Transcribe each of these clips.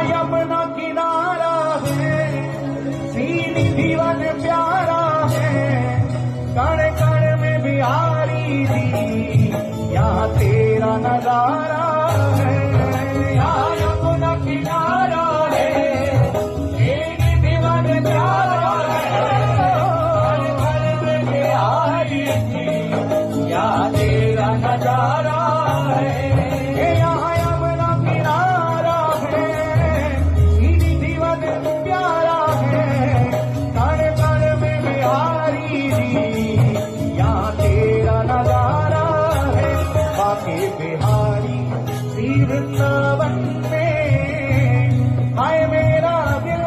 यमुना किनारा है, सीधी जीवन प्यारा है, कण कण में बिहारी जी, यहाँ तेरा नजारा है। यहाँ यमुना किनारा है, सीधी जीवन प्यारा है, कण कण में बिहारी जी, यहाँ तेरा नजारा है। यहाँ यमुना किनारा है, सीधी जीवन प्यारा है, कण कण में बिहारी जी, यहाँ तेरा नजारा है। बाके बिहारी तीर्थवन में हाय मेरा दिल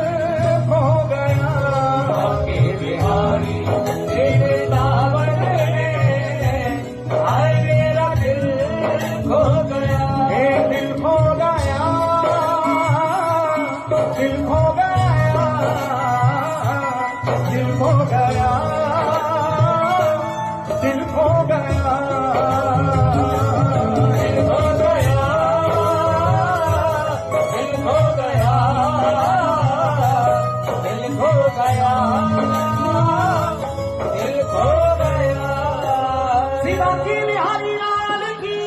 खो गया। बाके बिहारी तेरे दामन में हाय मेरा दिल खो गया। दिल खो गया, दिल खो गया, दिल खो गया, दिल खो गया, दिल खो गया, दिल खो गया, दिल खो गया, दिल खो गया। शिवा की बिहारी लाल की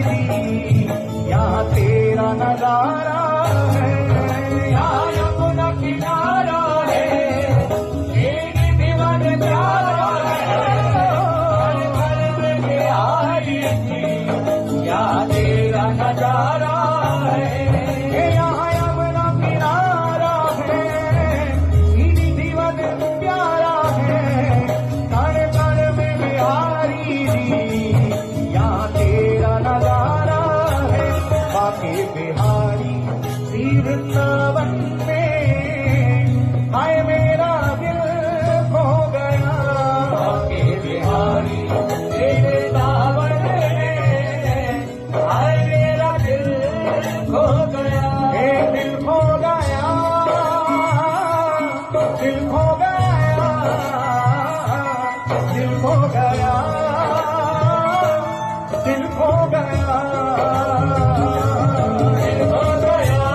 दी, यहाँ तेरा नजारा है, यहाँ यमुना किनारा है, तेरी दीवान प्यारा है, हर में बिहारी जी, यहाँ तेरा नजारा है, यहाँ यमुना किनारा है, तेरी दीवान प्यारा है, कण कण में बिहारी जी, यहाँ तेरा नजारा है, बाके बिहारी सिर सावन में, हाय मेरा दिल खो गया, बाके बिहारी तेरे सावन में, हाय मेरा दिल खो गया, दिल खो गया, दिल खो गया, दिल खो गया, दिल खो गया, दिल खो गया,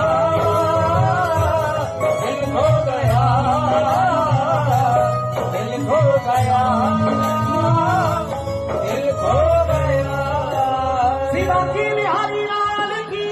दिल खो गया, दिल खो गया, दिल खो गया, शिवाजी बिहारी लाल की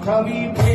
छवि